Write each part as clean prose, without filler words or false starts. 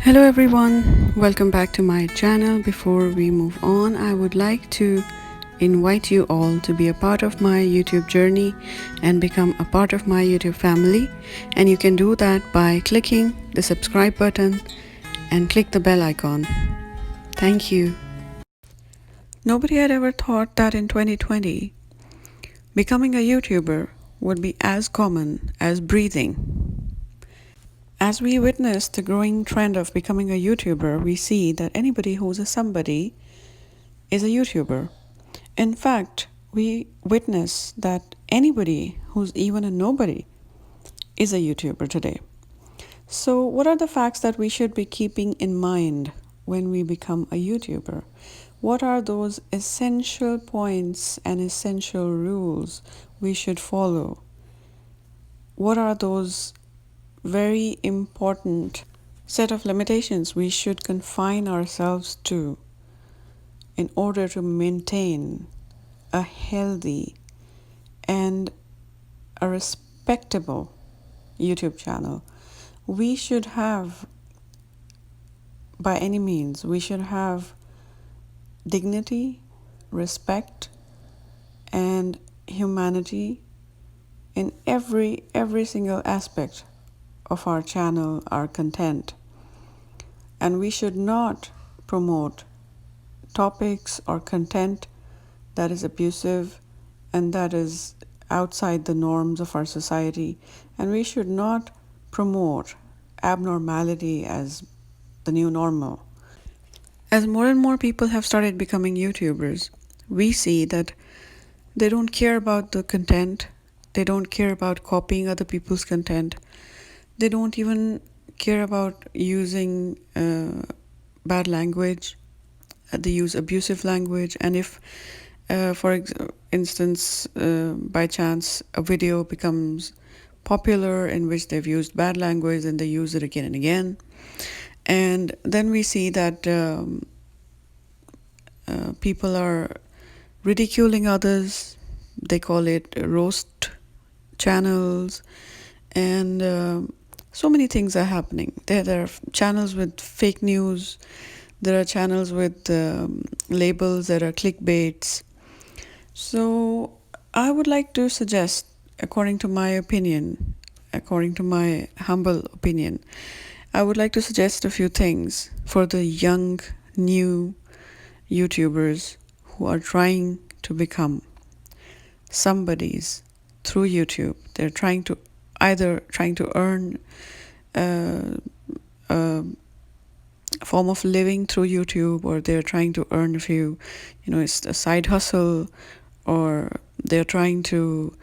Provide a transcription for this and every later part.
Hello everyone, welcome back to my channel. Before we move on, I would like to invite you all to be a part of my YouTube journey and become a part of my YouTube family. And you can do that by clicking the subscribe button and click the bell icon. Thank you. Nobody had ever thought that in 2020, becoming a YouTuber would be as common as breathing. As we witness the growing trend of becoming a YouTuber, we see that anybody who's a somebody is a YouTuber. In fact, we witness that anybody who's even a nobody is a YouTuber today. So, what are the facts that we should be keeping in mind when we become a YouTuber? What are those essential points and essential rules we should follow? What are those very important set of limitations we should confine ourselves to in order to maintain a healthy and a respectable YouTube channel? We should have, by any means, we should have dignity, respect, and humanity in every single aspect of our channel, our content. And we should not promote topics or content that is abusive and that is outside the norms of our society. And we should not promote abnormality as the new normal. As more and more people have started becoming YouTubers, we see that they don't care about the content, they don't care about copying other people's content, they don't even care about using bad language, they use abusive language. And if for instance, by chance a video becomes popular in which they've used bad language, and they use it again and again, and then we see that people are ridiculing others. They call it roast channels, and so many things are happening. There are channels with fake news. There are channels with labels that are clickbaits. So I would like to suggest, according to my opinion, according to my humble opinion, I would like to suggest a few things for the young, new YouTubers who are trying to become somebody's through YouTube. They're trying to earn a form of living through YouTube, or they're trying to earn a few, it's a side hustle, or they're trying to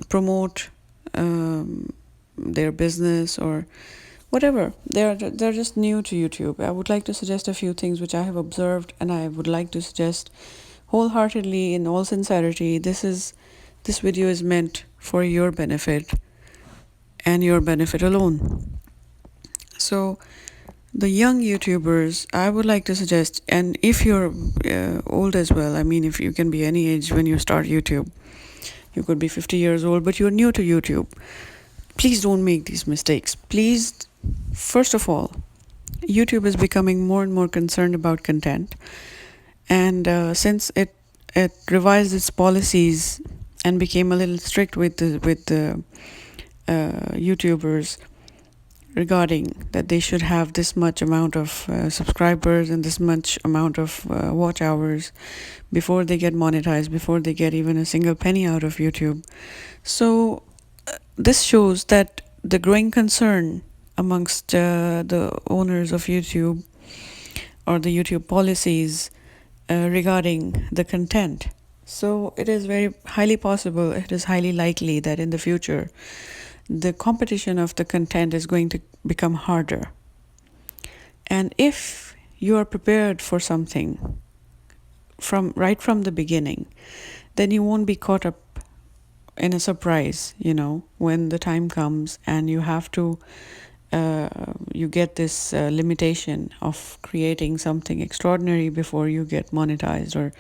promote their business or whatever. They're just new to YouTube. I would like to suggest a few things which I have observed, and I would like to suggest wholeheartedly, in all sincerity, this video is meant for your benefit and your benefit alone. So the young YouTubers, I would like to suggest, and if you're old as well, I mean, if you can be any age when you start YouTube, you could be 50 years old, but you're new to YouTube, please don't make these mistakes. Please, first of all, YouTube is becoming more and more concerned about content, and since it revised its policies and became a little strict with the YouTubers regarding that they should have this much amount of subscribers and this much amount of watch hours before they get monetized, before they get even a single penny out of YouTube. So this shows that the growing concern amongst the owners of YouTube, or the YouTube policies regarding the content. So it is very highly possible, it is highly likely that in the future the competition of the content is going to become harder. And if you are prepared for something right from the beginning, then you won't be caught up in a surprise, when the time comes and you have to you get this limitation of creating something extraordinary before you get monetized, or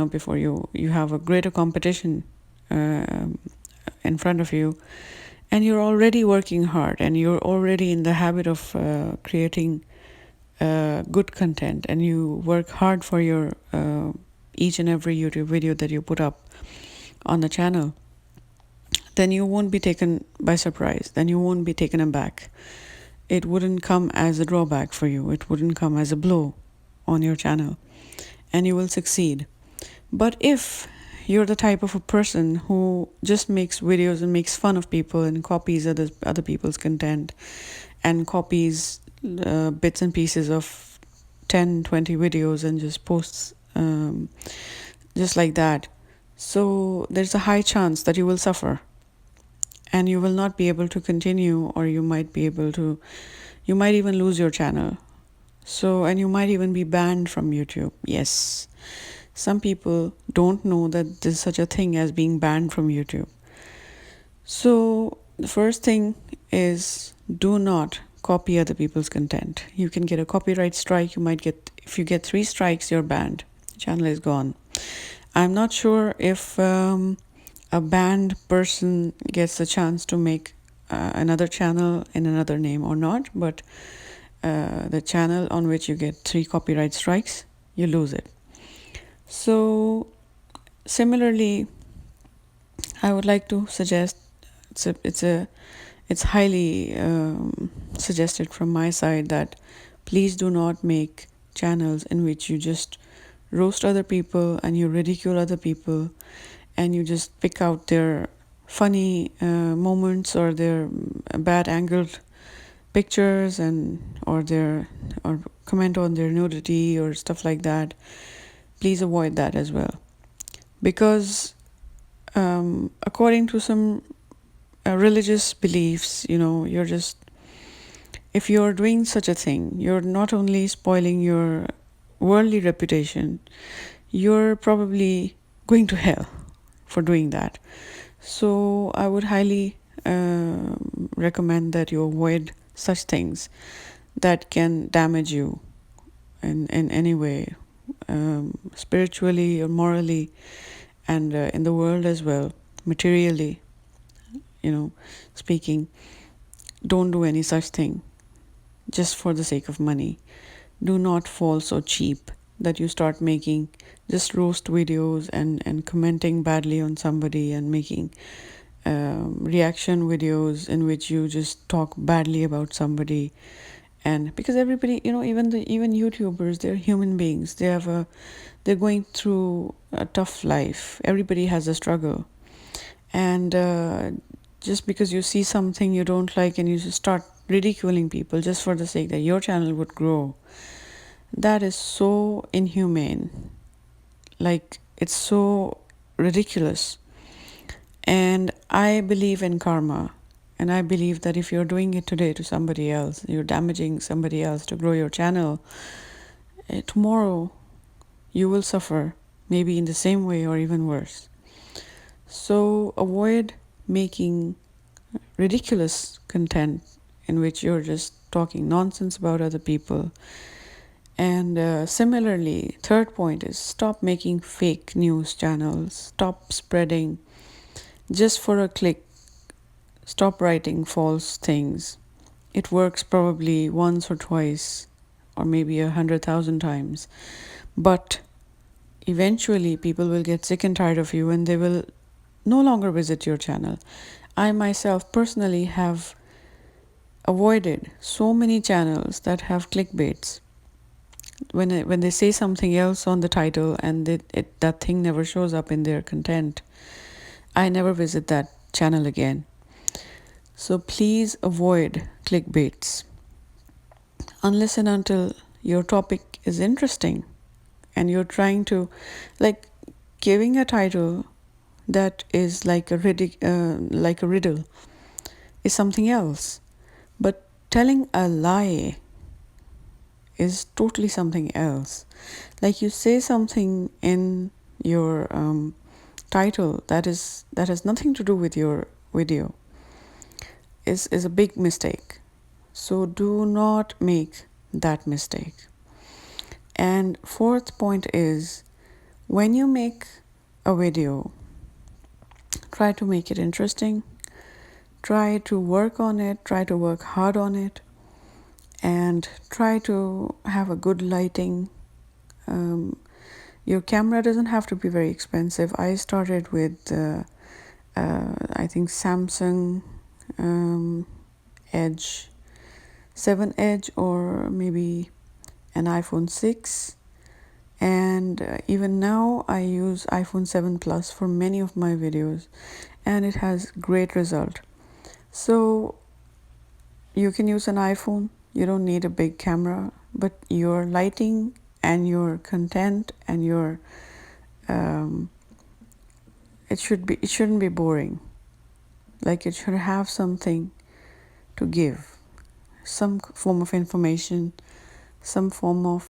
before you have a greater competition in front of you. and you're already working hard, and you're already in the habit of creating good content, and you work hard for your each and every YouTube video that you put up on the channel, then you won't be taken by surprise, then you won't be taken aback. It wouldn't come as a drawback for you, it wouldn't come as a blow on your channel, and you will succeed. But if you're the type of a person who just makes videos and makes fun of people and copies other people's content and copies bits and pieces of 10-20 videos and just posts just like that, so there's a high chance that you will suffer and you will not be able to continue, or you might even lose your channel. So, and you might even be banned from YouTube. Yes, some people don't know that there's such a thing as being banned from YouTube. So the first thing is, do not copy other people's content. You can get a copyright strike. If you get 3 strikes, you're banned. The channel is gone. I'm not sure if a banned person gets a chance to make another channel in another name or not, but the channel on which you get 3 copyright strikes, you lose it. So similarly, I would like to suggest, it's highly suggested from my side that please do not make channels in which you just roast other people and you ridicule other people and you just pick out their funny moments or their bad angled pictures or comment on their nudity or stuff like that. Please avoid that as well, because according to some religious beliefs, if you're doing such a thing, you're not only spoiling your worldly reputation, you're probably going to hell for doing that. So I would highly recommend that you avoid such things that can damage you in any way, spiritually or morally, and in the world as well, materially, speaking. Don't do any such thing just for the sake of money. Do not fall so cheap that you start making just roast videos and commenting badly on somebody and making reaction videos in which you just talk badly about somebody. And because everybody, even YouTubers, they're human beings. They're going through a tough life. Everybody has a struggle, and just because you see something you don't like and you just start ridiculing people just for the sake that your channel would grow, that is so inhumane. Like, it's so ridiculous. And I believe in karma. And I believe that if you're doing it today to somebody else, you're damaging somebody else to grow your channel, tomorrow you will suffer, maybe in the same way or even worse. So avoid making ridiculous content in which you're just talking nonsense about other people. And similarly, third point is, stop making fake news channels. Stop spreading just for a click. Stop writing false things. It works probably once or twice, or maybe 100,000 times. But eventually people will get sick and tired of you and they will no longer visit your channel. I myself personally have avoided so many channels that have clickbaits. When they say something else on the title and that thing never shows up in their content, I never visit that channel again. So please avoid clickbaits unless and until your topic is interesting and you're trying to, like, giving a title that is like a riddle is something else, but telling a lie is totally something else. Like, you say something in your title that has nothing to do with your video is a big mistake. So do not make that mistake. And fourth point is, when you make a video, try to make it interesting. try to work on it, try to work hard on it, and try to have a good lighting. Your camera doesn't have to be very expensive. I started with I think Samsung Edge 7 Edge, or maybe an iPhone 6, and even now I use iPhone 7 Plus for many of my videos, and it has great result. So you can use an iPhone, you don't need a big camera, but your lighting and your content and your it shouldn't be boring. Like, it should have something to give, some form of information, some form of